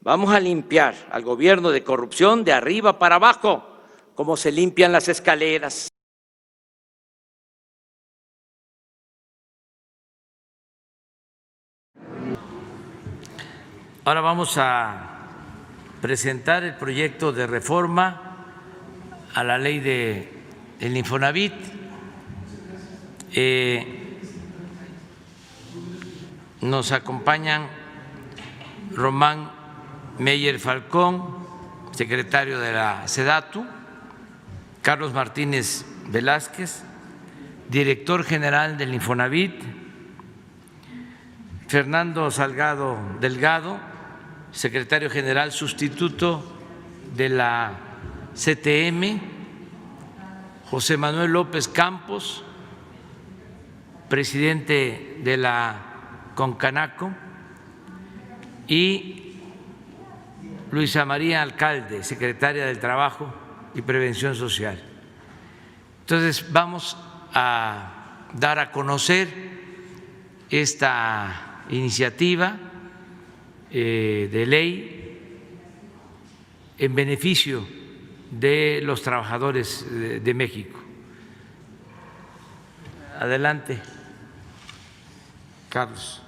Vamos a limpiar al gobierno de corrupción de arriba para abajo, como se limpian las escaleras. Ahora vamos a presentar el proyecto de reforma a la ley del Infonavit. Nos acompañan Román Meyer Falcón, secretario de la SEDATU, Carlos Martínez Velázquez, director general del Infonavit, Fernando Salgado Delgado, secretario general sustituto de la CTM, José Manuel López Campos, presidente de la CONCANACO, y Luisa María Alcalde, secretaria del Trabajo y Prevención Social. Entonces, vamos a dar a conocer esta iniciativa de ley en beneficio de los trabajadores de México. Adelante, Carlos.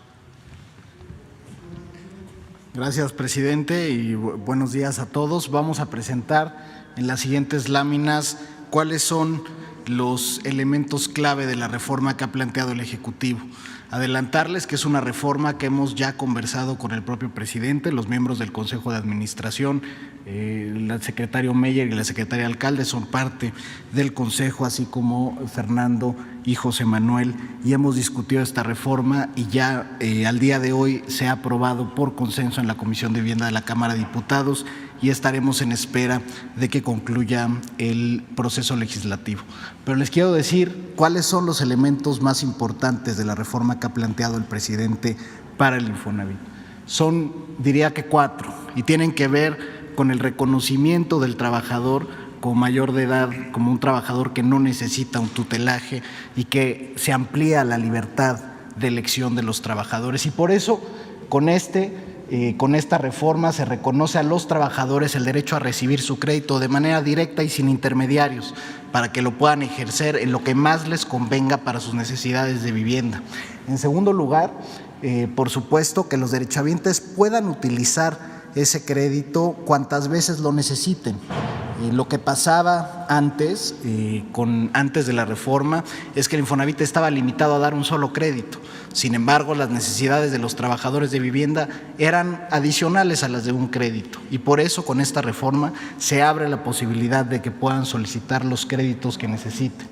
Gracias, presidente, y buenos días a todos. Vamos a presentar en las siguientes láminas cuáles son los elementos clave de la reforma que ha planteado el Ejecutivo. Adelantarles que es una reforma que hemos ya conversado con el propio presidente, los miembros del Consejo de Administración, el secretario Meyer y la secretaria Alcalde son parte del Consejo, así como Fernando y José Manuel, y hemos discutido esta reforma y ya al día de hoy se ha aprobado por consenso en la Comisión de Vivienda de la Cámara de Diputados y estaremos en espera de que concluya el proceso legislativo. Pero les quiero decir cuáles son los elementos más importantes de la reforma que ha planteado el presidente para el Infonavit. Son, diría que 4, y tienen que ver con el reconocimiento del trabajador como mayor de edad, como un trabajador que no necesita un tutelaje y que se amplía la libertad de elección de los trabajadores. Y por eso, con esta reforma se reconoce a los trabajadores el derecho a recibir su crédito de manera directa y sin intermediarios, para que lo puedan ejercer en lo que más les convenga para sus necesidades de vivienda. En segundo lugar, por supuesto, que los derechohabientes puedan utilizar ese crédito cuantas veces lo necesiten. Lo que pasaba antes, antes de la reforma, es que el Infonavit estaba limitado a dar un solo crédito. Sin embargo, las necesidades de los trabajadores de vivienda eran adicionales a las de un crédito, y por eso con esta reforma se abre la posibilidad de que puedan solicitar los créditos que necesiten.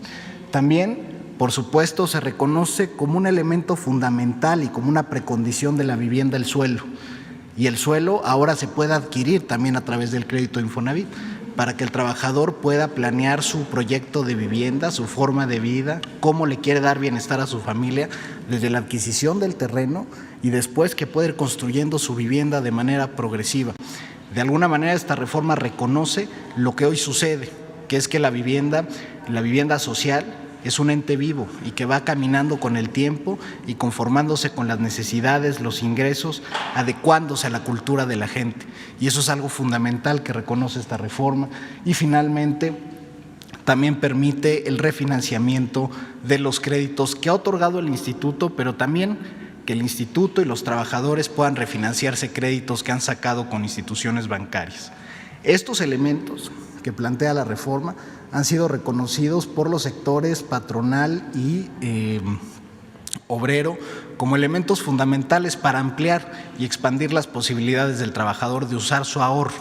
También, por supuesto, se reconoce como un elemento fundamental y como una precondición de la vivienda el suelo. Y el suelo ahora se puede adquirir también a través del crédito Infonavit, para que el trabajador pueda planear su proyecto de vivienda, su forma de vida, cómo le quiere dar bienestar a su familia, desde la adquisición del terreno y después que puede ir construyendo su vivienda de manera progresiva. De alguna manera esta reforma reconoce lo que hoy sucede, que es que la vivienda social es un ente vivo y que va caminando con el tiempo y conformándose con las necesidades, los ingresos, adecuándose a la cultura de la gente. Y eso es algo fundamental que reconoce esta reforma. Y finalmente, también permite el refinanciamiento de los créditos que ha otorgado el Instituto, pero también que el Instituto y los trabajadores puedan refinanciarse créditos que han sacado con instituciones bancarias. Estos elementos que plantea la reforma han sido reconocidos por los sectores patronal y obrero como elementos fundamentales para ampliar y expandir las posibilidades del trabajador de usar su ahorro.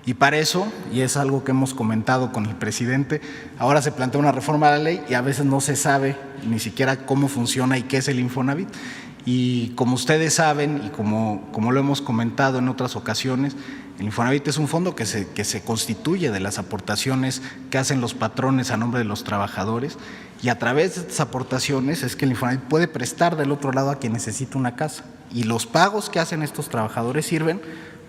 Y para eso, y es algo que hemos comentado con el presidente, ahora se plantea una reforma a la ley y a veces no se sabe ni siquiera cómo funciona y qué es el Infonavit. Y como ustedes saben y como lo hemos comentado en otras ocasiones, el Infonavit es un fondo que se constituye de las aportaciones que hacen los patrones a nombre de los trabajadores, y a través de estas aportaciones es que el Infonavit puede prestar del otro lado a quien necesita una casa, y los pagos que hacen estos trabajadores sirven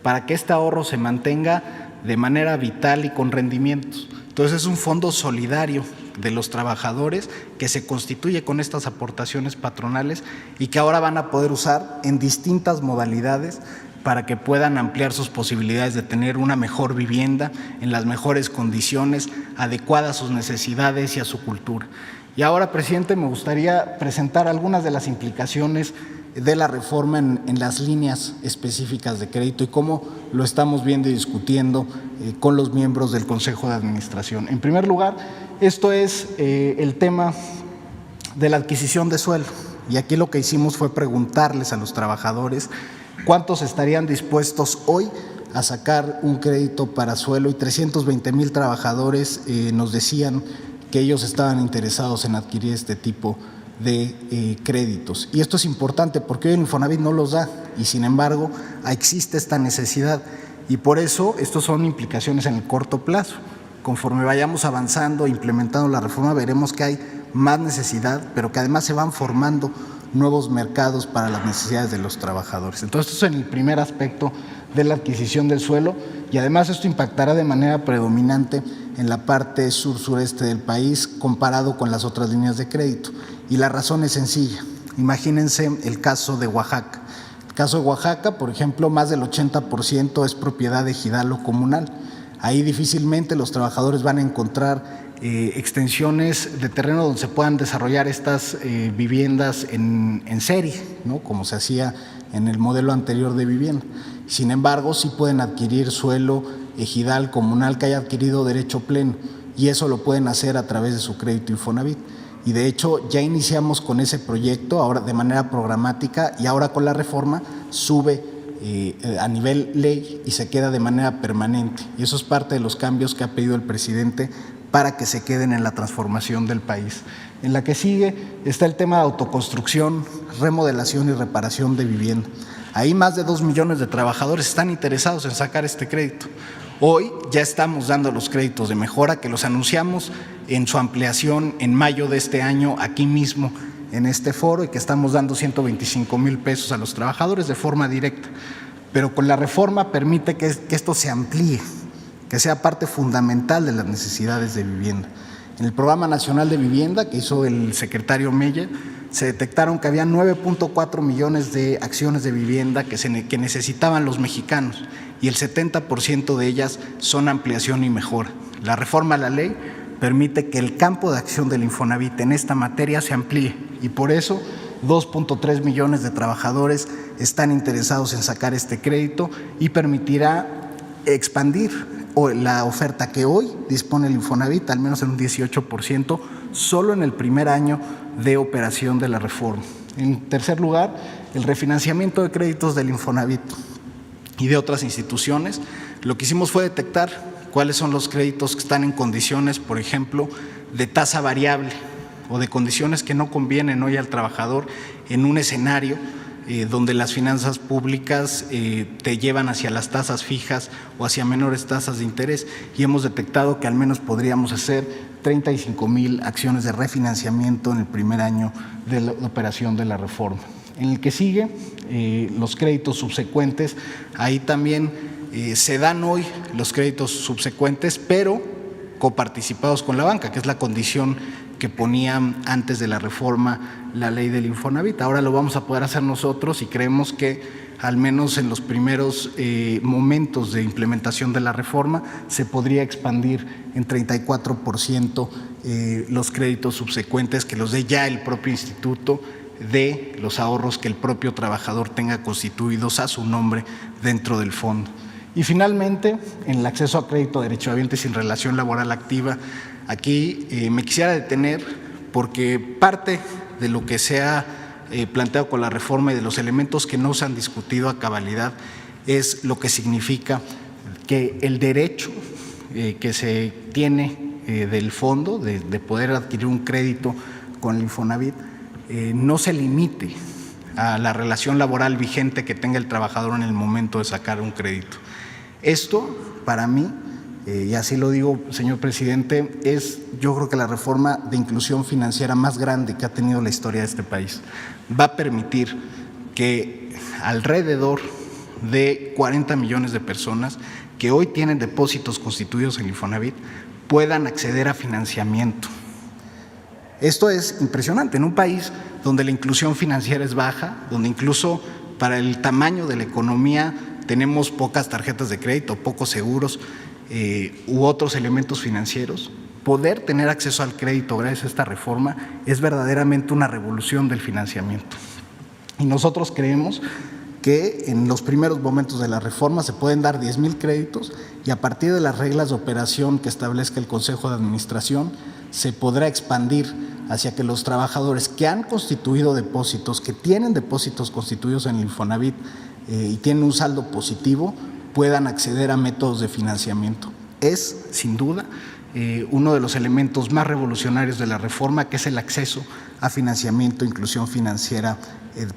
para que este ahorro se mantenga de manera vital y con rendimientos. Entonces es un fondo solidario de los trabajadores que se constituye con estas aportaciones patronales y que ahora van a poder usar en distintas modalidades para que puedan ampliar sus posibilidades de tener una mejor vivienda en las mejores condiciones, adecuadas a sus necesidades y a su cultura. Y ahora, presidente, me gustaría presentar algunas de las implicaciones de la reforma en las líneas específicas de crédito y cómo lo estamos viendo y discutiendo con los miembros del Consejo de Administración. En primer lugar, esto es el tema de la adquisición de suelo. Y aquí lo que hicimos fue preguntarles a los trabajadores cuántos estarían dispuestos hoy a sacar un crédito para suelo, y 320,000 trabajadores nos decían que ellos estaban interesados en adquirir este tipo de créditos. Y esto es importante porque hoy el Infonavit no los da y sin embargo existe esta necesidad, y por eso estos son implicaciones en el corto plazo. Conforme vayamos avanzando e implementando la reforma, veremos que hay más necesidad, pero que además se van formando nuevos mercados para las necesidades de los trabajadores. Entonces, esto es en el primer aspecto de la adquisición del suelo, y además esto impactará de manera predominante en la parte sur-sureste del país comparado con las otras líneas de crédito. Y la razón es sencilla. Imagínense el caso de Oaxaca. El caso de Oaxaca, por ejemplo, más del 80% es propiedad ejidal o comunal. Ahí difícilmente los trabajadores van a encontrar extensiones de terreno donde se puedan desarrollar estas viviendas en serie, ¿no?, como se hacía en el modelo anterior de vivienda. Sin embargo, sí pueden adquirir suelo ejidal, comunal, que haya adquirido derecho pleno, y eso lo pueden hacer a través de su crédito Infonavit. Y de hecho ya iniciamos con ese proyecto ahora de manera programática, y ahora con la reforma sube a nivel ley y se queda de manera permanente. Y eso es parte de los cambios que ha pedido el presidente para que se queden en la transformación del país. En la que sigue está el tema de autoconstrucción, remodelación y reparación de vivienda. Ahí más de 2 millones de trabajadores están interesados en sacar este crédito. Hoy ya estamos dando los créditos de mejora que los anunciamos en su ampliación en mayo de este año aquí mismo en este foro, y que estamos dando 125,000 pesos a los trabajadores de forma directa. Pero con la reforma permite que esto se amplíe, que sea parte fundamental de las necesidades de vivienda. En el Programa Nacional de Vivienda que hizo el secretario Meyer, se detectaron que había 9.4 millones de acciones de vivienda que necesitaban los mexicanos, y el 70% de ellas son ampliación y mejora. La reforma a la ley permite que el campo de acción del Infonavit en esta materia se amplíe, y por eso 2.3 millones de trabajadores están interesados en sacar este crédito, y permitirá expandir la oferta que hoy dispone el Infonavit al menos en un 18% solo en el primer año de operación de la reforma. En tercer lugar, el refinanciamiento de créditos del Infonavit y de otras instituciones. Lo que hicimos fue detectar cuáles son los créditos que están en condiciones, por ejemplo, de tasa variable o de condiciones que no convienen hoy al trabajador en un escenario donde las finanzas públicas te llevan hacia las tasas fijas o hacia menores tasas de interés, y hemos detectado que al menos podríamos hacer 35,000 acciones de refinanciamiento en el primer año de la operación de la reforma. En el que sigue, los créditos subsecuentes, ahí también se dan hoy los créditos subsecuentes, pero coparticipados con la banca, que es la condición que ponía antes de la reforma la ley del Infonavit. Ahora lo vamos a poder hacer nosotros, y creemos que al menos en los primeros momentos de implementación de la reforma se podría expandir en 34% los créditos subsecuentes que los dé ya el propio instituto de los ahorros que el propio trabajador tenga constituidos a su nombre dentro del fondo. Y finalmente, en el acceso a crédito derechohabiente sin relación laboral activa, aquí me quisiera detener porque parte de lo que se ha planteado con la reforma y de los elementos que no se han discutido a cabalidad es lo que significa que el derecho que se tiene del fondo de poder adquirir un crédito con el Infonavit no se limite a la relación laboral vigente que tenga el trabajador en el momento de sacar un crédito. Esto, para mí, y así lo digo, señor presidente, es yo creo que la reforma de inclusión financiera más grande que ha tenido la historia de este país. Va a permitir que alrededor de 40 millones de personas que hoy tienen depósitos constituidos en Infonavit puedan acceder a financiamiento. Esto es impresionante en un país donde la inclusión financiera es baja, donde incluso para el tamaño de la economía tenemos pocas tarjetas de crédito, pocos seguros u otros elementos financieros. Poder tener acceso al crédito gracias a esta reforma es verdaderamente una revolución del financiamiento. Y nosotros creemos que en los primeros momentos de la reforma se pueden dar 10,000 créditos y a partir de las reglas de operación que establezca el Consejo de Administración se podrá expandir hacia que los trabajadores que han constituido depósitos, que tienen depósitos constituidos en el Infonavit y tienen un saldo positivo, puedan acceder a métodos de financiamiento. Es, sin duda, uno de los elementos más revolucionarios de la reforma, que es el acceso a financiamiento, inclusión financiera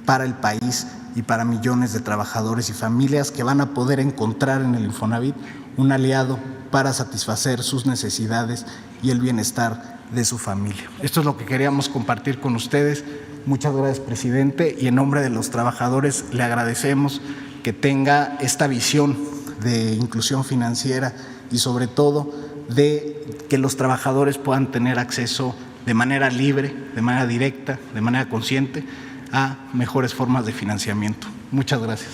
para el país y para millones de trabajadores y familias que van a poder encontrar en el Infonavit un aliado para satisfacer sus necesidades y el bienestar de su familia. Esto es lo que queríamos compartir con ustedes. Muchas gracias, presidente, y en nombre de los trabajadores le agradecemos que tenga esta visión de inclusión financiera y sobre todo de que los trabajadores puedan tener acceso de manera libre, de manera directa, de manera consciente a mejores formas de financiamiento. Muchas gracias.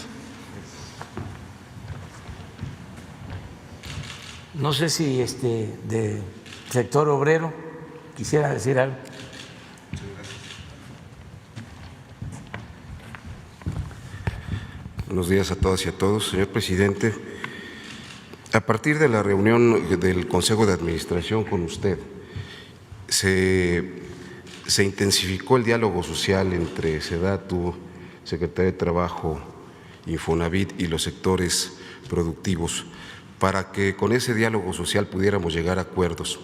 No sé si de sector obrero quisiera decir algo. Buenos días a todas y a todos. Señor presidente, a partir de la reunión del Consejo de Administración con usted, se intensificó el diálogo social entre SEDATU, Secretaría de Trabajo, Infonavit y los sectores productivos para que con ese diálogo social pudiéramos llegar a acuerdos,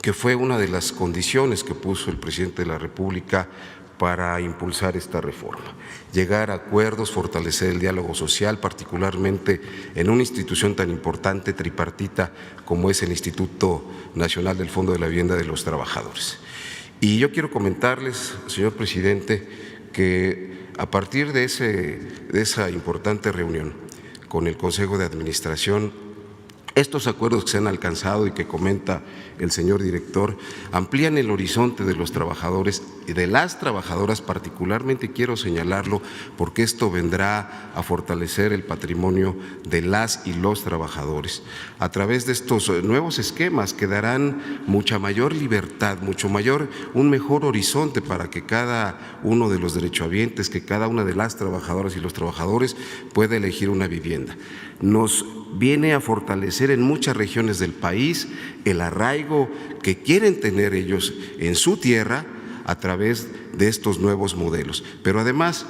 que fue una de las condiciones que puso el presidente de la República para impulsar esta reforma. Llegar a acuerdos, fortalecer el diálogo social, particularmente en una institución tan importante, tripartita, como es el Instituto Nacional del Fondo de la Vivienda de los Trabajadores. Y yo quiero comentarles, señor presidente, que a partir de esa importante reunión con el Consejo de Administración, estos acuerdos que se han alcanzado y que comenta el señor director amplían el horizonte de los trabajadores y de las trabajadoras, particularmente quiero señalarlo porque esto vendrá a fortalecer el patrimonio de las y los trabajadores. A través de estos nuevos esquemas que darán mucha mayor libertad, un mejor horizonte para que cada uno de los derechohabientes, que cada una de las trabajadoras y los trabajadores pueda elegir una vivienda. Nos viene a fortalecer en muchas regiones del país el arraigo que quieren tener ellos en su tierra a través de estos nuevos modelos. Pero además,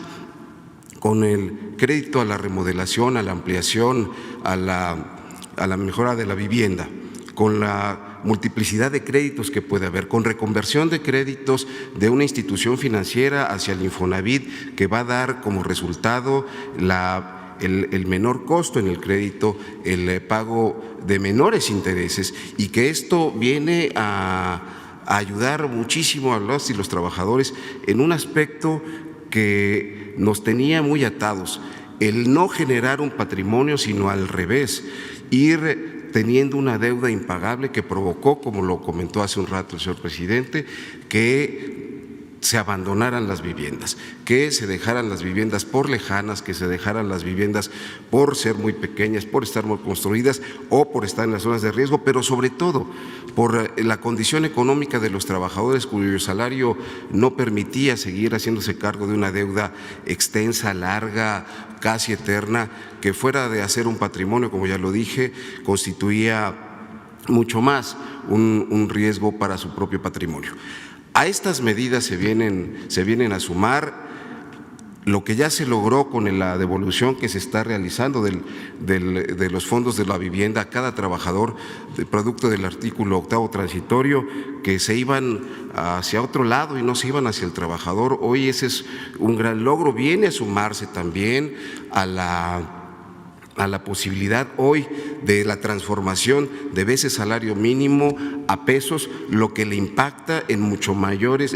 con el crédito a la remodelación, a la ampliación, a la mejora de la vivienda, con la multiplicidad de créditos que puede haber, con reconversión de créditos de una institución financiera hacia el Infonavit, que va a dar como resultado el menor costo en el crédito, el pago de menores intereses, y que esto viene a ayudar muchísimo a los y los trabajadores en un aspecto que nos tenía muy atados, el no generar un patrimonio, sino al revés, ir teniendo una deuda impagable que provocó, como lo comentó hace un rato el señor presidente, que se abandonaran las viviendas, que se dejaran las viviendas por lejanas, que se dejaran las viviendas por ser muy pequeñas, por estar mal construidas o por estar en las zonas de riesgo, pero sobre todo por la condición económica de los trabajadores cuyo salario no permitía seguir haciéndose cargo de una deuda extensa, larga, casi eterna, que fuera de hacer un patrimonio, como ya lo dije, constituía mucho más un riesgo para su propio patrimonio. A estas medidas se vienen a sumar lo que ya se logró con la devolución que se está realizando de los fondos de la vivienda a cada trabajador, producto del artículo 8º transitorio, que se iban hacia otro lado y no se iban hacia el trabajador. Hoy ese es un gran logro, viene a sumarse también a la posibilidad hoy de la transformación de ese salario mínimo a pesos, lo que le impacta en mucho menores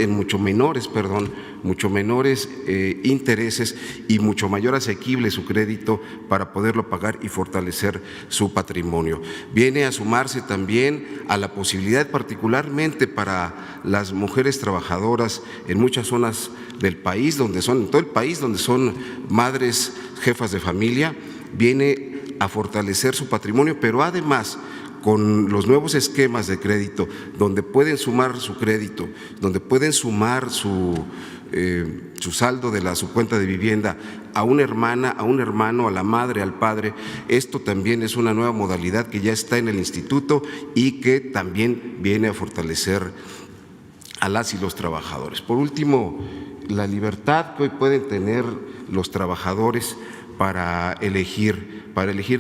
intereses y mucho mayor asequible su crédito para poderlo pagar y fortalecer su patrimonio. Viene a sumarse también a la posibilidad, particularmente para las mujeres trabajadoras en muchas zonas del país, en todo el país, donde son madres, jefas de familia, viene a fortalecer su patrimonio, pero además con los nuevos esquemas de crédito, donde pueden sumar su crédito, donde pueden sumar su saldo de su cuenta de vivienda a una hermana, a un hermano, a la madre, al padre. Esto también es una nueva modalidad que ya está en el instituto y que también viene a fortalecer a las y los trabajadores. Por último, la libertad que hoy pueden tener los trabajadores para elegir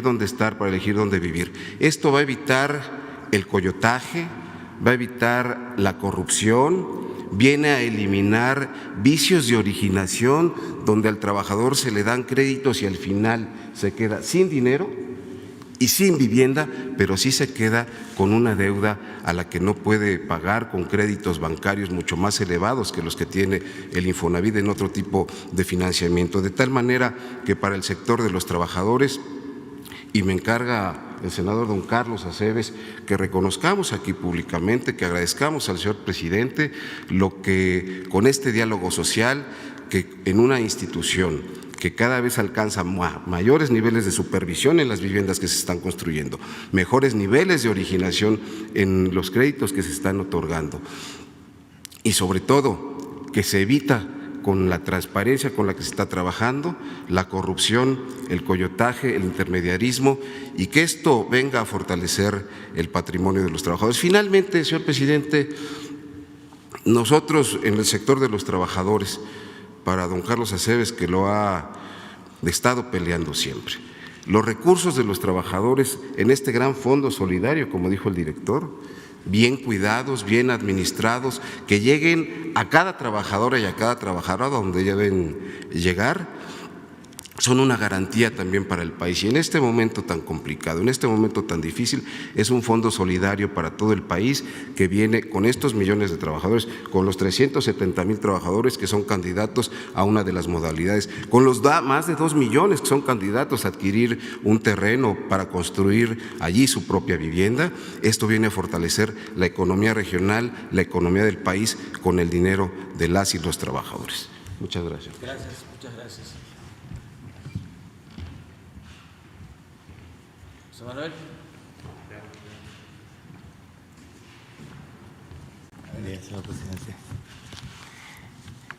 dónde estar, para elegir dónde vivir. Esto va a evitar el coyotaje, va a evitar la corrupción, viene a eliminar vicios de originación donde al trabajador se le dan créditos y al final se queda sin dinero y sin vivienda, pero sí se queda con una deuda a la que no puede pagar, con créditos bancarios mucho más elevados que los que tiene el Infonavit en otro tipo de financiamiento. De tal manera que para el sector de los trabajadores, y me encarga el senador don Carlos Aceves que reconozcamos aquí públicamente, que agradezcamos al señor presidente lo que con este diálogo social, que en una institución que cada vez alcanza mayores niveles de supervisión en las viviendas que se están construyendo, mejores niveles de originación en los créditos que se están otorgando y sobre todo que se evita con la transparencia con la que se está trabajando, la corrupción, el coyotaje, el intermediarismo y que esto venga a fortalecer el patrimonio de los trabajadores. Finalmente, señor presidente, nosotros en el sector de los trabajadores, para don Carlos Aceves, que lo ha estado peleando siempre, los recursos de los trabajadores en este gran fondo solidario, como dijo el director, bien cuidados, bien administrados, que lleguen a cada trabajadora y a cada trabajadora donde deben llegar, son una garantía también para el país. Y en este momento tan complicado, en este momento tan difícil, es un fondo solidario para todo el país que viene con estos millones de trabajadores, con los 370,000 trabajadores que son candidatos a una de las modalidades, con los más de 2 millones que son candidatos a adquirir un terreno para construir allí su propia vivienda. Esto viene a fortalecer la economía regional, la economía del país con el dinero de las y los trabajadores. Muchas gracias. Gracias, muchas gracias. José Manuel. Señor presidente.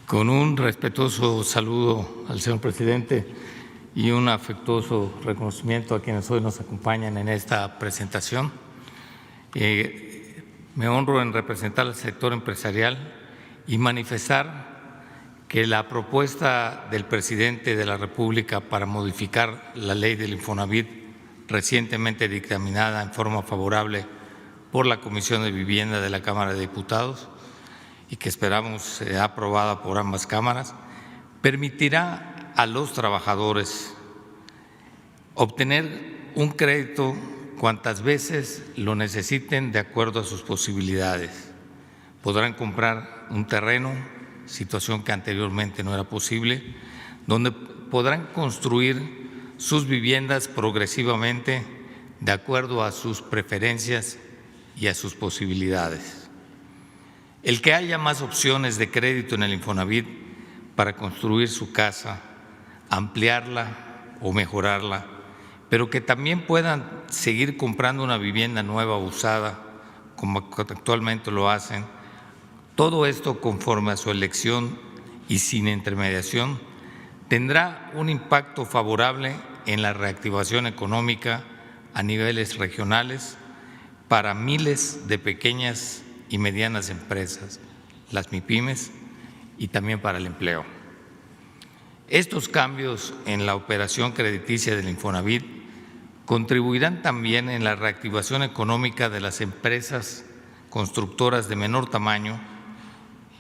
Con un respetuoso saludo al señor presidente y un afectuoso reconocimiento a quienes hoy nos acompañan en esta presentación. Me honro en representar al sector empresarial y manifestar que la propuesta del presidente de la República para modificar la ley del Infonavit, recientemente dictaminada en forma favorable por la Comisión de Vivienda de la Cámara de Diputados y que esperamos sea aprobada por ambas cámaras, permitirá a los trabajadores obtener un crédito cuantas veces lo necesiten de acuerdo a sus posibilidades. Podrán comprar un terreno, situación que anteriormente no era posible, donde podrán construir sus viviendas progresivamente de acuerdo a sus preferencias y a sus posibilidades. El que haya más opciones de crédito en el Infonavit para construir su casa, ampliarla o mejorarla, pero que también puedan seguir comprando una vivienda nueva o usada, como actualmente lo hacen, todo esto conforme a su elección y sin intermediación, tendrá un impacto favorable en la reactivación económica a niveles regionales para miles de pequeñas y medianas empresas, las MIPYMES, y también para el empleo. Estos cambios en la operación crediticia del Infonavit contribuirán también en la reactivación económica de las empresas constructoras de menor tamaño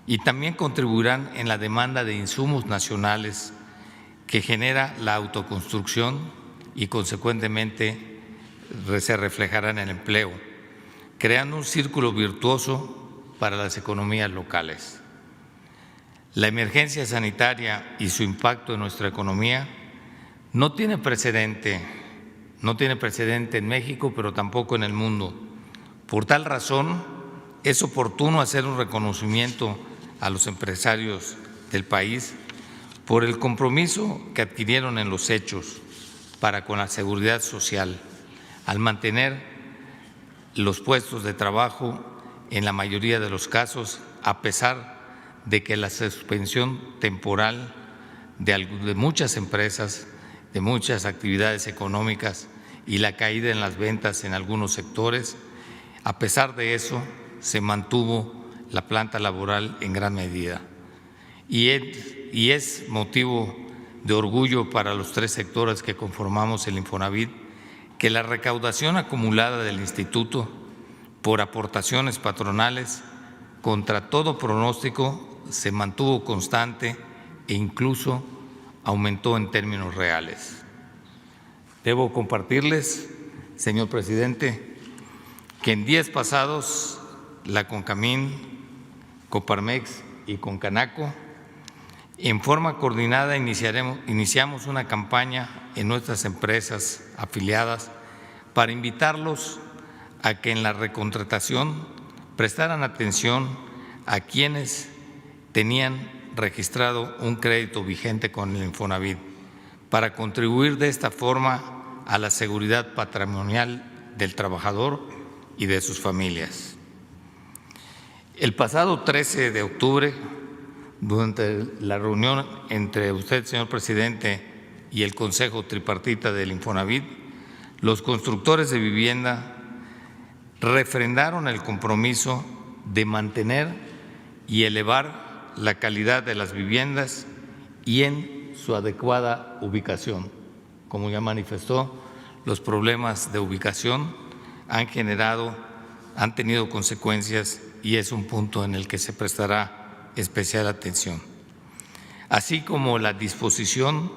y también contribuirán en la demanda de insumos nacionales que genera la autoconstrucción y consecuentemente se reflejará en el empleo, creando un círculo virtuoso para las economías locales. La emergencia sanitaria y su impacto en nuestra economía no tiene precedente en México, pero tampoco en el mundo. Por tal razón, es oportuno hacer un reconocimiento a los empresarios del país por el compromiso que adquirieron en los hechos para con la seguridad social, al mantener los puestos de trabajo en la mayoría de los casos, a pesar de que la suspensión temporal de muchas empresas, de muchas actividades económicas y la caída en las ventas en algunos sectores, a pesar de eso se mantuvo la planta laboral en gran medida. Y es motivo de orgullo para los 3 sectores que conformamos el Infonavit que la recaudación acumulada del Instituto por aportaciones patronales, contra todo pronóstico, se mantuvo constante e incluso aumentó en términos reales. Debo compartirles, señor presidente, que en días pasados la CONCAMIN, Coparmex y CONCANACO, en forma coordinada iniciamos una campaña en nuestras empresas afiliadas para invitarlos a que en la recontratación prestaran atención a quienes tenían registrado un crédito vigente con el Infonavit, para contribuir de esta forma a la seguridad patrimonial del trabajador y de sus familias. El pasado 13 de octubre, durante la reunión entre usted, señor presidente, y el Consejo Tripartita del Infonavit, los constructores de vivienda refrendaron el compromiso de mantener y elevar la calidad de las viviendas y en su adecuada ubicación. Como ya manifestó, los problemas de ubicación han tenido consecuencias y es un punto en el que se prestará especial atención. Así como la disposición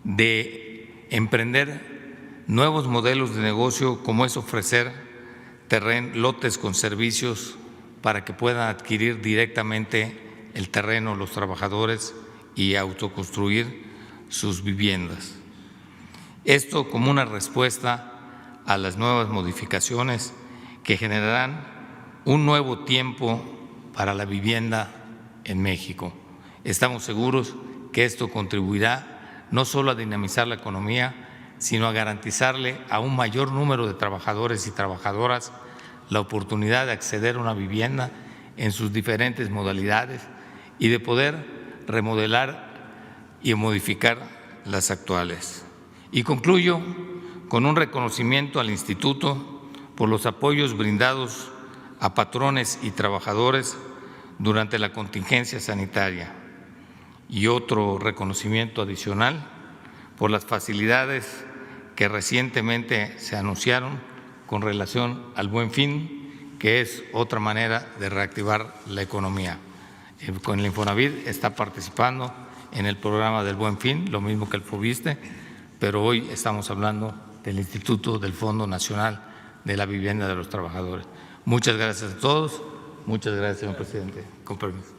de emprender nuevos modelos de negocio, como es ofrecer lotes con servicios para que puedan adquirir directamente el terreno los trabajadores y autoconstruir sus viviendas. Esto como una respuesta a las nuevas modificaciones que generarán un nuevo tiempo para la vivienda en México. Estamos seguros que esto contribuirá no solo a dinamizar la economía, sino a garantizarle a un mayor número de trabajadores y trabajadoras la oportunidad de acceder a una vivienda en sus diferentes modalidades y de poder remodelar y modificar las actuales. Y concluyo con un reconocimiento al Instituto por los apoyos brindados a patrones y trabajadores durante la contingencia sanitaria, y otro reconocimiento adicional por las facilidades que recientemente se anunciaron con relación al Buen Fin, que es otra manera de reactivar la economía. Con el Infonavit está participando en el programa del Buen Fin, lo mismo que el FOBISTE, pero hoy estamos hablando del Instituto del Fondo Nacional de la Vivienda de los Trabajadores. Muchas gracias a todos. Muchas gracias, señor presidente. Con permiso.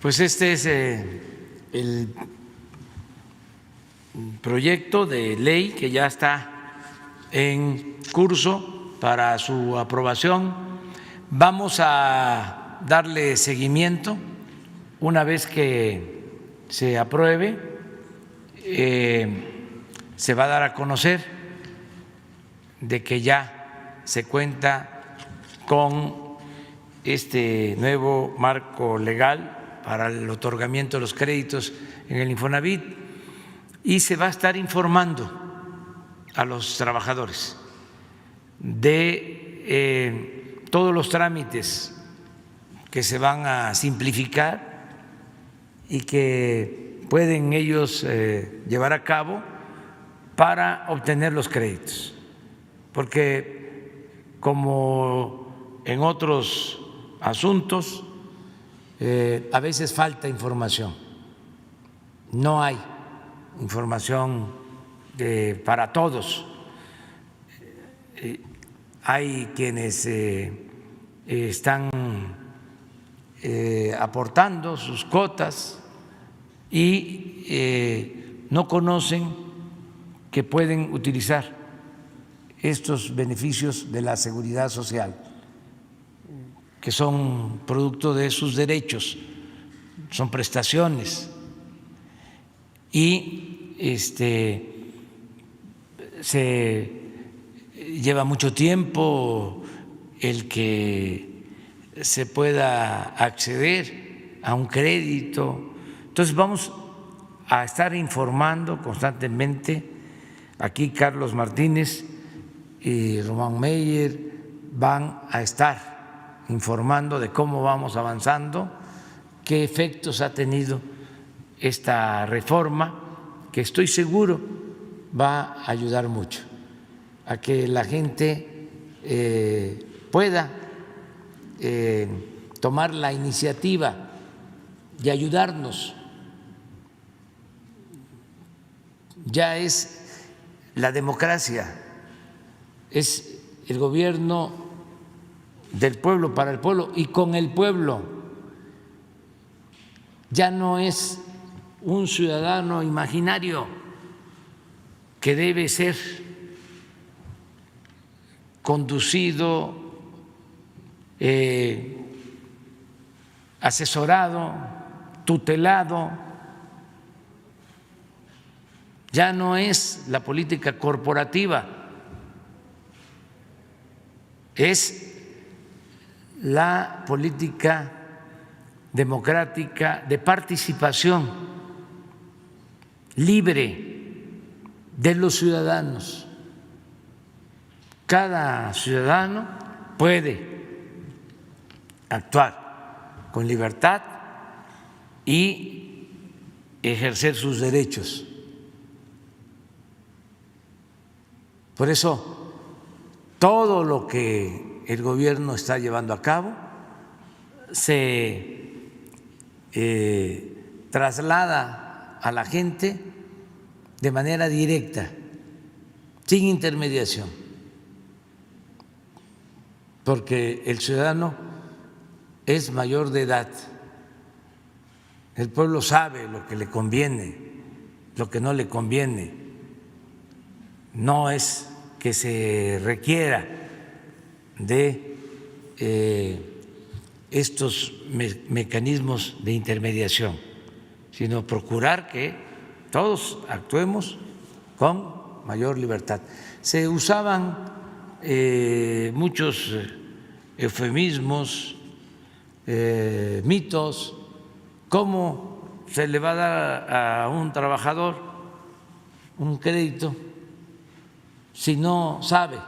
Pues este es el proyecto de ley que ya está en curso para su aprobación. Vamos a darle seguimiento una vez que se apruebe. Se va a dar a conocer de que ya se cuenta con este nuevo marco legal para el otorgamiento de los créditos en el Infonavit y se va a estar informando a los trabajadores de todos los trámites que se van a simplificar y que pueden ellos llevar a cabo para obtener los créditos, porque como en otros asuntos a veces falta información, no hay información para todos, hay quienes están aportando sus cuotas y no conocen que pueden utilizar estos beneficios de la seguridad social, que son producto de sus derechos, son prestaciones. y se lleva mucho tiempo el que se pueda acceder a un crédito. Entonces vamos a estar informando constantemente. Aquí Carlos Martínez y Román Meyer van a estar informando de cómo vamos avanzando, qué efectos ha tenido esta reforma, que estoy seguro va a ayudar mucho a que la gente pueda tomar la iniciativa y ayudarnos. Ya es la democracia, es el gobierno del pueblo, para el pueblo y con el pueblo. Ya no es un ciudadano imaginario que debe ser conducido, asesorado, tutelado. Ya no es la política corporativa, es la política democrática de participación libre de los ciudadanos. Cada ciudadano puede actuar con libertad y ejercer sus derechos. Por eso, todo lo que el gobierno está llevando a cabo se traslada a la gente de manera directa, sin intermediación, porque el ciudadano es mayor de edad, el pueblo sabe lo que le conviene, lo que no le conviene. No es que se requiera de estos mecanismos de intermediación, sino procurar que todos actuemos con mayor libertad. Se usaban muchos eufemismos, mitos. ¿Cómo se le va a dar a un trabajador un crédito si no sabe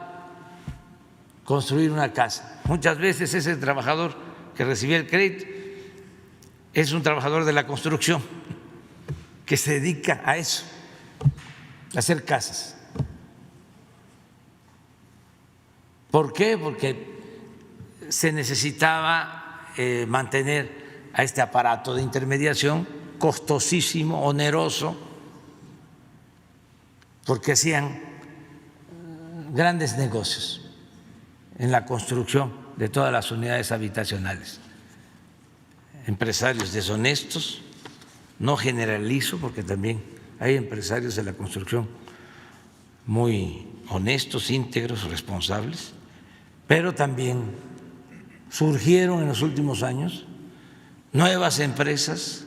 construir una casa? Muchas veces ese trabajador que recibía el crédito es un trabajador de la construcción que se dedica a eso, a hacer casas. ¿Por qué? Porque se necesitaba mantener a este aparato de intermediación costosísimo, oneroso, porque hacían grandes negocios en la construcción de todas las unidades habitacionales. Empresarios deshonestos, no generalizo porque también hay empresarios de la construcción muy honestos, íntegros, responsables, pero también surgieron en los últimos años nuevas empresas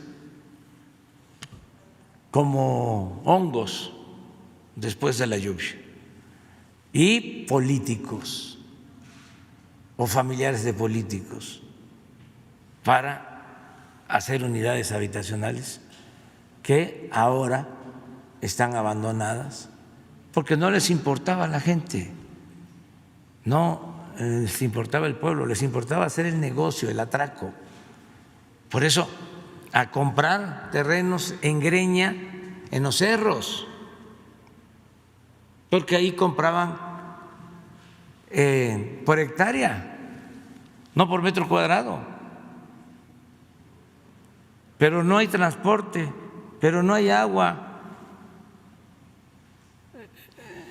como hongos después de la lluvia, y políticos o familiares de políticos para hacer unidades habitacionales que ahora están abandonadas porque no les importaba a la gente, no les importaba el pueblo, les importaba hacer el negocio, el atraco. Por eso, a comprar terrenos en greña, en los cerros, porque ahí compraban por hectárea, no por metro cuadrado. Pero no hay transporte, pero no hay agua,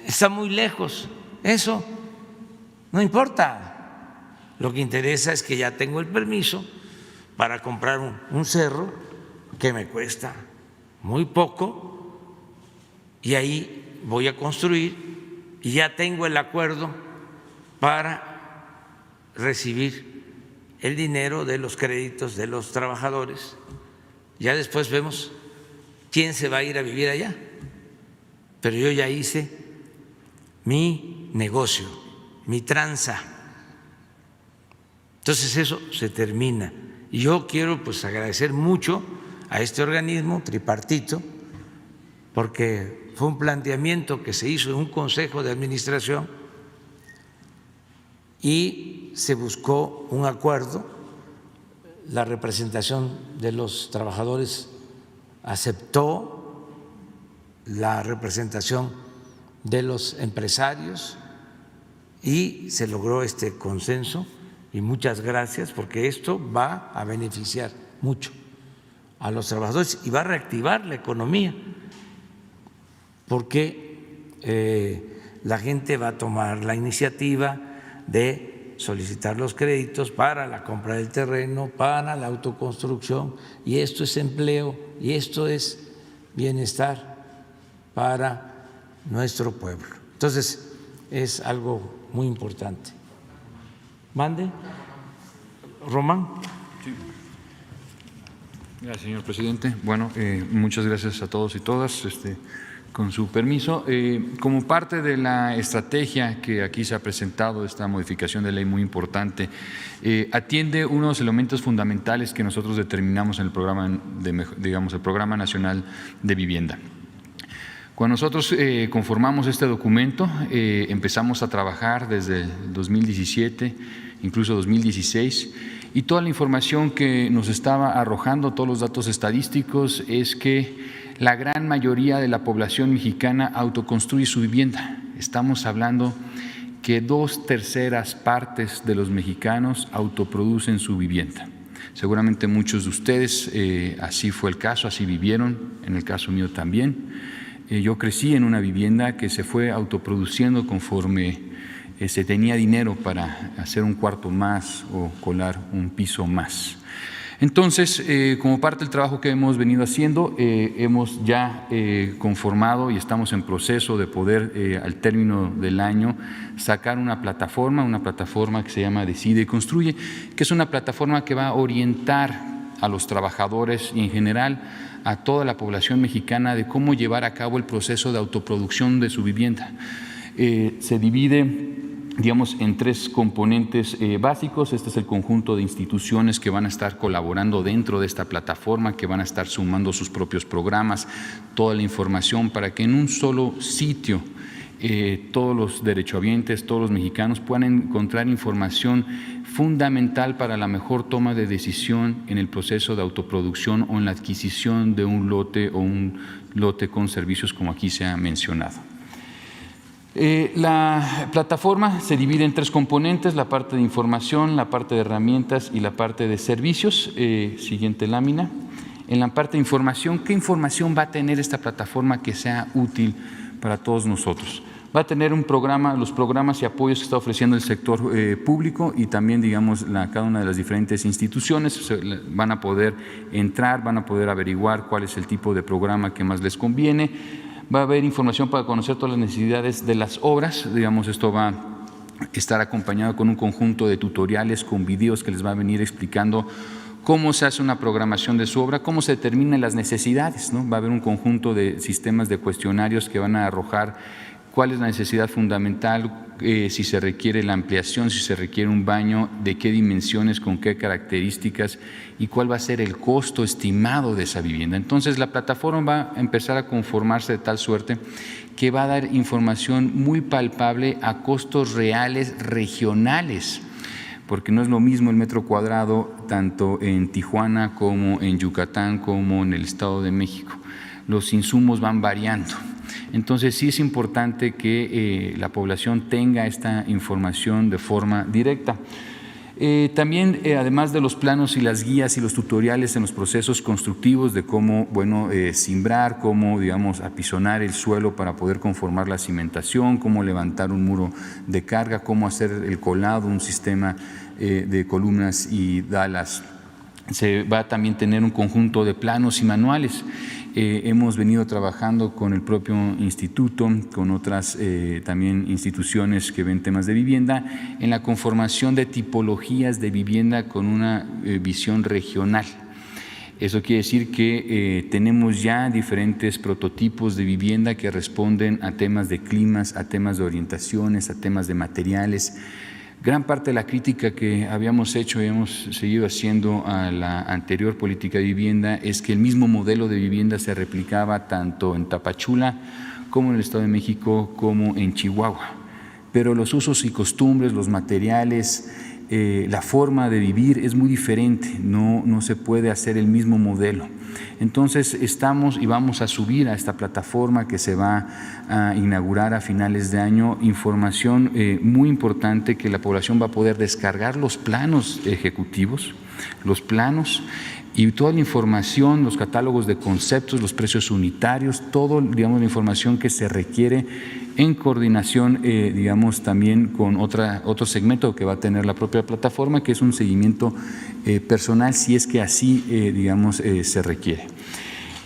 está muy lejos. Eso no importa. Lo que interesa es que ya tengo el permiso para comprar un cerro que me cuesta muy poco y ahí voy a construir y ya tengo el acuerdo para recibir el dinero de los créditos de los trabajadores. Ya después vemos quién se va a ir a vivir allá, pero yo ya hice mi negocio, mi tranza. Entonces eso se termina. Y yo quiero pues agradecer mucho a este organismo tripartito, porque fue un planteamiento que se hizo en un consejo de administración y se buscó un acuerdo. La representación de los trabajadores aceptó, la representación de los empresarios, y se logró este consenso. Y muchas gracias, porque esto va a beneficiar mucho a los trabajadores y va a reactivar la economía, porque la gente va a tomar la iniciativa de solicitar los créditos para la compra del terreno, para la autoconstrucción, y esto es empleo y esto es bienestar para nuestro pueblo. Entonces, es algo muy importante. Mande. Román. Sí. Gracias, señor presidente. Bueno, muchas gracias a todos y todas. Con su permiso, como parte de la estrategia que aquí se ha presentado, esta modificación de ley muy importante, atiende unos elementos fundamentales que nosotros determinamos en el programa, el Programa Nacional de Vivienda. Cuando nosotros conformamos este documento, empezamos a trabajar desde el 2017, incluso 2016, y toda la información que nos estaba arrojando, todos los datos estadísticos, es que la gran mayoría de la población mexicana autoconstruye su vivienda. Estamos hablando que 2/3 partes de los mexicanos autoproducen su vivienda. Seguramente muchos de ustedes así fue el caso, así vivieron, en el caso mío también. Yo crecí en una vivienda que se fue autoproduciendo conforme se tenía dinero para hacer un cuarto más o colar un piso más. Entonces, como parte del trabajo que hemos venido haciendo, hemos ya conformado y estamos en proceso de poder, al término del año, sacar una plataforma que se llama Decide y Construye, que es una plataforma que va a orientar a los trabajadores y en general a toda la población mexicana de cómo llevar a cabo el proceso de autoproducción de su vivienda. Se divide, digamos, en 3 componentes básicos. Este es el conjunto de instituciones que van a estar colaborando dentro de esta plataforma, que van a estar sumando sus propios programas, toda la información para que en un solo sitio todos los derechohabientes, todos los mexicanos puedan encontrar información fundamental para la mejor toma de decisión en el proceso de autoproducción o en la adquisición de un lote o un lote con servicios, como aquí se ha mencionado. La plataforma se divide en 3 componentes: la parte de información, la parte de herramientas y la parte de servicios. Siguiente lámina. En la parte de información, ¿qué información va a tener esta plataforma que sea útil para todos nosotros? Va a tener un programa, los programas y apoyos que está ofreciendo el sector público y también, digamos, cada una de las diferentes instituciones van a poder entrar, van a poder averiguar cuál es el tipo de programa que más les conviene. Va a haber información para conocer todas las necesidades de las obras. Digamos, esto va a estar acompañado con un conjunto de tutoriales, con videos que les va a venir explicando cómo se hace una programación de su obra, cómo se determinan las necesidades, ¿no? Va a haber un conjunto de sistemas de cuestionarios que van a arrojar cuál es la necesidad fundamental, si se requiere la ampliación, si se requiere un baño, de qué dimensiones, con qué características y cuál va a ser el costo estimado de esa vivienda. Entonces, la plataforma va a empezar a conformarse de tal suerte que va a dar información muy palpable a costos reales regionales, porque no es lo mismo el metro cuadrado tanto en Tijuana como en Yucatán como en el Estado de México. Los insumos van variando. Entonces, sí es importante que la población tenga esta información de forma directa. También, además de los planos y las guías y los tutoriales en los procesos constructivos de cómo, cimbrar, cómo, digamos, apisonar el suelo para poder conformar la cimentación, cómo levantar un muro de carga, cómo hacer el colado, un sistema de columnas y dalas. Se va a también tener un conjunto de planos y manuales. Hemos venido trabajando con el propio instituto, con otras también instituciones que ven temas de vivienda, en la conformación de tipologías de vivienda con una visión regional. Eso quiere decir que tenemos ya diferentes prototipos de vivienda que responden a temas de climas, a temas de orientaciones, a temas de materiales. Gran parte de la crítica que habíamos hecho y hemos seguido haciendo a la anterior política de vivienda es que el mismo modelo de vivienda se replicaba tanto en Tapachula como en el Estado de México como en Chihuahua. Pero los usos y costumbres, los materiales, la forma de vivir es muy diferente, no se puede hacer el mismo modelo. Entonces estamos y vamos a subir a esta plataforma que se va a inaugurar a finales de año información muy importante que la población va a poder descargar los planos ejecutivos, los planos y toda la información, los catálogos de conceptos, los precios unitarios, todo, digamos, la información que se requiere en coordinación, digamos, también con otro segmento que va a tener la propia plataforma, que es un seguimiento personal, si es que así, digamos, se requiere.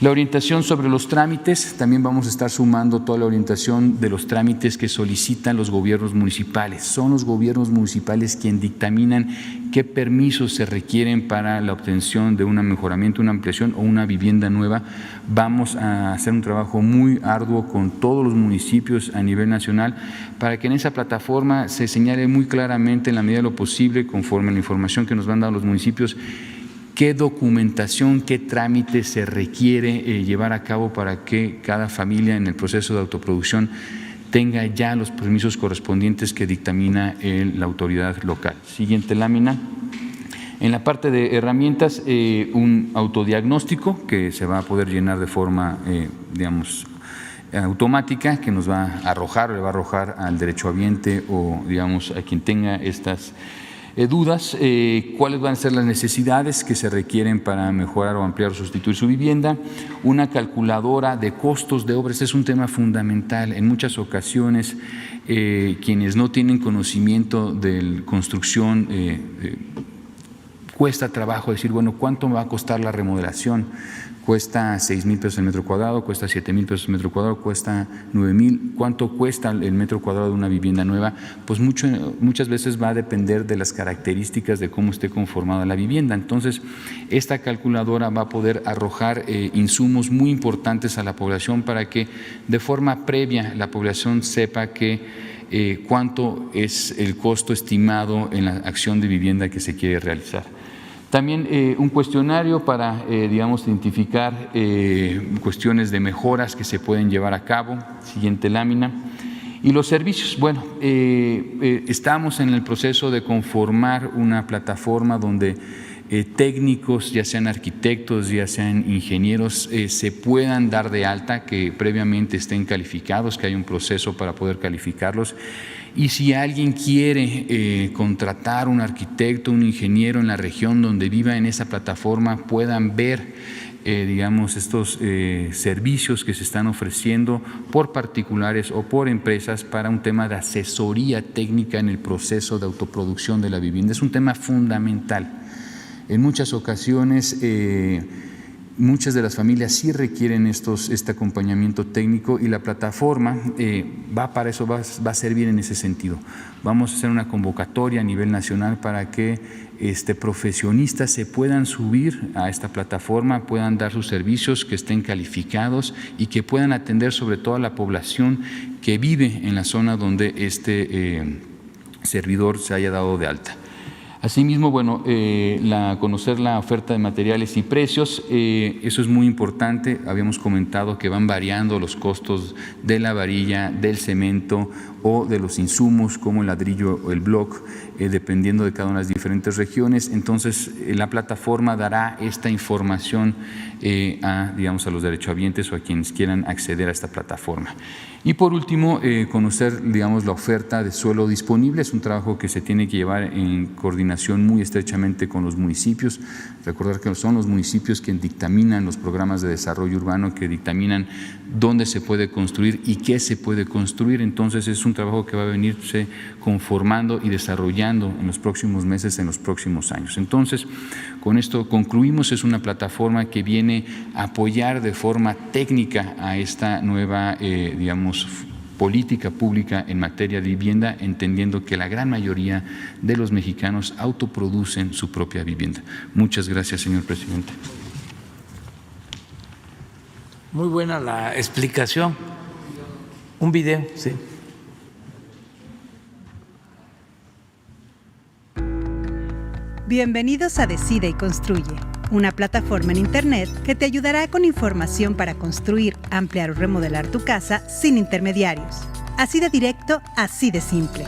La orientación sobre los trámites, también vamos a estar sumando toda la orientación de los trámites que solicitan los gobiernos municipales. Son los gobiernos municipales quienes dictaminan qué permisos se requieren para la obtención de un mejoramiento, una ampliación o una vivienda nueva. Vamos a hacer un trabajo muy arduo con todos los municipios a nivel nacional para que en esa plataforma se señale muy claramente, en la medida de lo posible, conforme a la información que nos van dando los municipios, qué documentación, qué trámite se requiere llevar a cabo para que cada familia en el proceso de autoproducción tenga ya los permisos correspondientes que dictamina la autoridad local. Siguiente lámina. En la parte de herramientas, un autodiagnóstico que se va a poder llenar de forma, digamos, automática, que nos va a arrojar o le va a arrojar al derechohabiente o, digamos, a quien tenga estas dudas, cuáles van a ser las necesidades que se requieren para mejorar o ampliar o sustituir su vivienda, una calculadora de costos de obras. Este es un tema fundamental. En muchas ocasiones, quienes no tienen conocimiento de construcción, cuesta trabajo decir, bueno, ¿cuánto me va a costar la remodelación? Cuesta 6,000 pesos el metro cuadrado, cuesta 7,000 pesos el metro cuadrado, cuesta 9,000. ¿Cuánto cuesta el metro cuadrado de una vivienda nueva? Pues muchas veces va a depender de las características de cómo esté conformada la vivienda. Entonces, esta calculadora va a poder arrojar insumos muy importantes a la población para que de forma previa la población sepa que cuánto es el costo estimado en la acción de vivienda que se quiere realizar. También un cuestionario para, digamos, identificar cuestiones de mejoras que se pueden llevar a cabo. Siguiente lámina. Y los servicios. Bueno, estamos en el proceso de conformar una plataforma donde técnicos, ya sean arquitectos, ya sean ingenieros, se puedan dar de alta, que previamente estén calificados, que hay un proceso para poder calificarlos. Y si alguien quiere contratar un arquitecto, un ingeniero en la región donde viva en esa plataforma, puedan ver, digamos, estos servicios que se están ofreciendo por particulares o por empresas para un tema de asesoría técnica en el proceso de autoproducción de la vivienda. Es un tema fundamental. En muchas ocasiones, muchas de las familias sí requieren este acompañamiento técnico y la plataforma para eso, va a servir en ese sentido. Vamos a hacer una convocatoria a nivel nacional para que profesionistas se puedan subir a esta plataforma, puedan dar sus servicios, que estén calificados y que puedan atender sobre todo a la población que vive en la zona donde este servidor se haya dado de alta. Asimismo, bueno, conocer la oferta de materiales y precios, eso es muy importante. Habíamos comentado que van variando los costos de la varilla, del cemento o de los insumos como el ladrillo o el block, dependiendo de cada una de las diferentes regiones. Entonces, la plataforma dará esta información a los derechohabientes o a quienes quieran acceder a esta plataforma. Y por último, conocer, digamos, la oferta de suelo disponible. Es un trabajo que se tiene que llevar en coordinación muy estrechamente con los municipios. Recordar que son los municipios quienes dictaminan los programas de desarrollo urbano, que dictaminan dónde se puede construir y qué se puede construir. Entonces, es un trabajo que va a venirse conformando y desarrollando en los próximos meses, en los próximos años. Entonces, con esto concluimos. Es una plataforma que viene a apoyar de forma técnica a esta nueva, política pública en materia de vivienda, entendiendo que la gran mayoría de los mexicanos autoproducen su propia vivienda. Muchas gracias, señor presidente. Muy buena la explicación. Un video, sí. Bienvenidos a Decide y Construye, una plataforma en Internet que te ayudará con información para construir, ampliar o remodelar tu casa sin intermediarios. Así de directo, así de simple.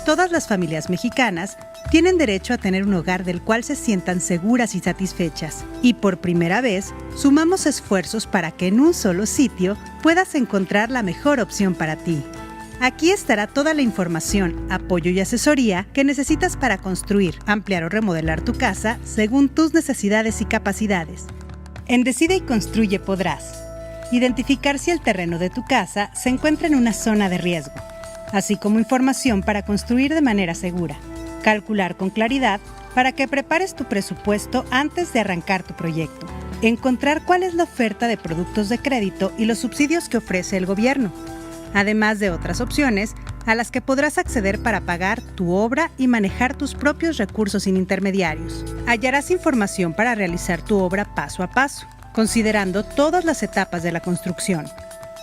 Todas las familias mexicanas tienen derecho a tener un hogar del cual se sientan seguras y satisfechas. Y por primera vez, sumamos esfuerzos para que en un solo sitio puedas encontrar la mejor opción para ti. Aquí estará toda la información, apoyo y asesoría que necesitas para construir, ampliar o remodelar tu casa según tus necesidades y capacidades. En Decide y Construye podrás identificar si el terreno de tu casa se encuentra en una zona de riesgo, así como información para construir de manera segura, calcular con claridad para que prepares tu presupuesto antes de arrancar tu proyecto, encontrar cuál es la oferta de productos de crédito y los subsidios que ofrece el gobierno, además de otras opciones a las que podrás acceder para pagar tu obra y manejar tus propios recursos sin intermediarios. Hallarás información para realizar tu obra paso a paso, considerando todas las etapas de la construcción.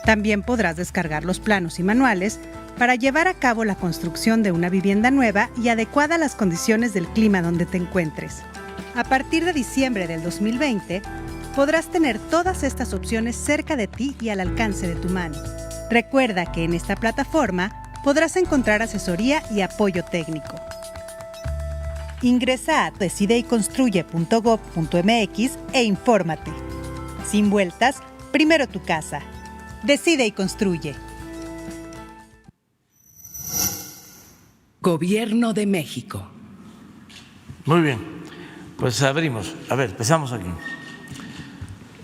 También podrás descargar los planos y manuales para llevar a cabo la construcción de una vivienda nueva y adecuada a las condiciones del clima donde te encuentres. A partir de diciembre del 2020, podrás tener todas estas opciones cerca de ti y al alcance de tu mano. Recuerda que en esta plataforma podrás encontrar asesoría y apoyo técnico. Ingresa a decideyconstruye.gov.mx e infórmate. Sin vueltas, primero tu casa. Decide y construye. Gobierno de México. Muy bien, pues abrimos. A ver, empezamos aquí.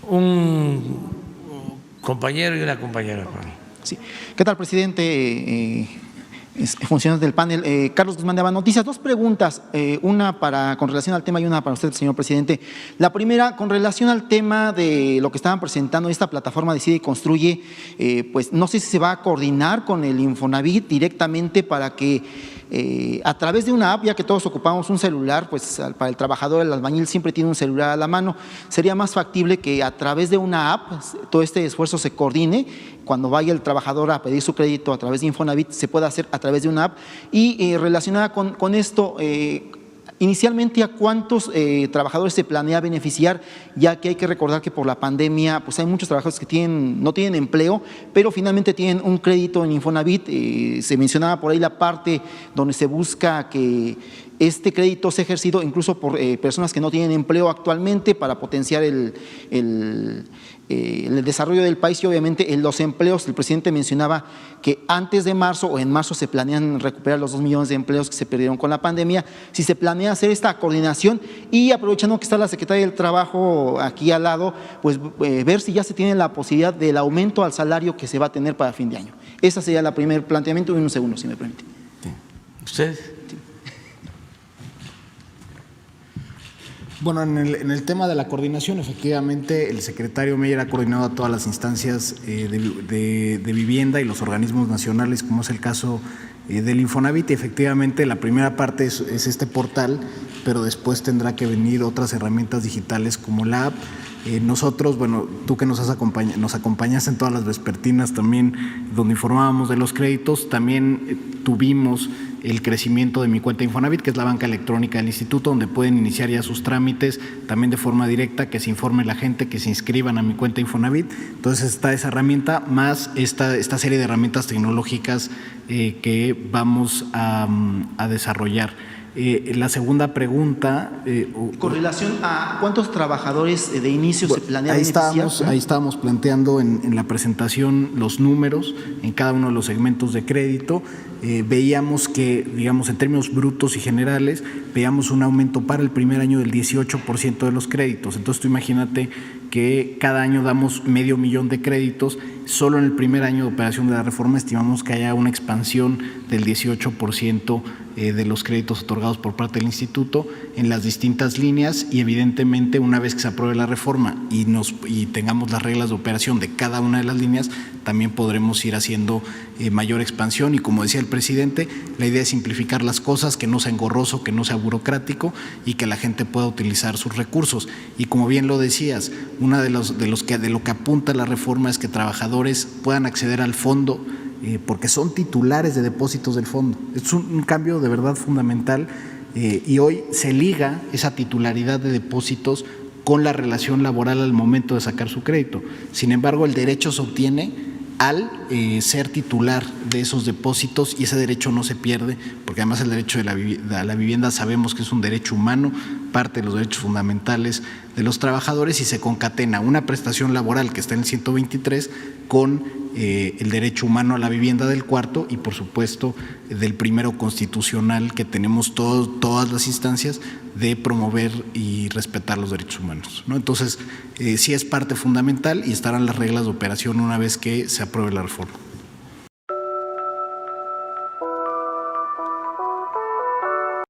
Un compañero y una compañera. Sí. ¿Qué tal, presidente? Funcionarios del panel. Carlos Guzmán de Aba Noticias. Dos preguntas, una con relación al tema y una para usted, señor presidente. La primera, con relación al tema de lo que estaban presentando esta plataforma Decide y Construye, pues no sé si se va a coordinar con el Infonavit directamente para que a través de una app, ya que todos ocupamos un celular, pues para el trabajador, el albañil siempre tiene un celular a la mano, sería más factible que a través de una app todo este esfuerzo se coordine. Cuando vaya el trabajador a pedir su crédito a través de Infonavit, se puede hacer a través de una app. Y relacionada con esto, inicialmente, ¿a cuántos trabajadores se planea beneficiar? Ya que hay que recordar que por la pandemia pues hay muchos trabajadores que no tienen empleo, pero finalmente tienen un crédito en Infonavit. Se mencionaba por ahí la parte donde se busca que este crédito sea ejercido incluso por personas que no tienen empleo actualmente para potenciar el desarrollo del país y obviamente en los empleos. El presidente mencionaba que antes de marzo o en marzo se planean recuperar los 2 millones de empleos que se perdieron con la pandemia. Si se planea hacer esta coordinación y aprovechando que está la Secretaría del Trabajo aquí al lado, pues ver si ya se tiene la posibilidad del aumento al salario que se va a tener para fin de año. Ese sería el primer planteamiento. Y un segundo, si me permite. ¿Usted? Bueno, en el tema de la coordinación, efectivamente, el secretario Meyer ha coordinado a todas las instancias de vivienda y los organismos nacionales, como es el caso del Infonavit. Y efectivamente, la primera parte es este portal, pero después tendrá que venir otras herramientas digitales como la app. Nosotros, bueno, tú que nos acompañaste en todas las vespertinas también, donde informábamos de los créditos, también tuvimos el crecimiento de Mi Cuenta Infonavit, que es la banca electrónica del instituto, donde pueden iniciar ya sus trámites también de forma directa, que se informe la gente, que se inscriban a Mi Cuenta Infonavit. Entonces está esa herramienta, más esta serie de herramientas tecnológicas que vamos a desarrollar. La segunda pregunta… con relación a cuántos trabajadores de inicio se planea beneficiar. Ahí estábamos planteando en la presentación los números en cada uno de los segmentos de crédito. Veíamos que, digamos, en términos brutos y generales, veíamos un aumento para el primer año del 18% de los créditos. Entonces tú imagínate que cada año damos 500,000 de créditos. Solo en el primer año de operación de la reforma estimamos que haya una expansión del 18% de los créditos otorgados por parte del instituto en las distintas líneas, y evidentemente una vez que se apruebe la reforma y tengamos las reglas de operación de cada una de las líneas, también podremos ir haciendo mayor expansión. Y como decía el presidente, la idea es simplificar las cosas, que no sea engorroso, que no sea burocrático y que la gente pueda utilizar sus recursos. Y como bien lo decías, una de lo que apunta la reforma es que trabajadores puedan acceder al fondo porque son titulares de depósitos del fondo. Es un cambio de verdad fundamental y hoy se liga esa titularidad de depósitos con la relación laboral al momento de sacar su crédito. Sin embargo, el derecho se obtiene al ser titular de esos depósitos y ese derecho no se pierde, porque además el derecho a la vivienda sabemos que es un derecho humano, parte de los derechos fundamentales de los trabajadores, y se concatena una prestación laboral que está en el 123 con el derecho humano a la vivienda del cuarto y por supuesto del primero constitucional que tenemos todas las instancias de promover y respetar los derechos humanos, ¿no? Entonces sí es parte fundamental y estarán las reglas de operación una vez que se apruebe la reforma.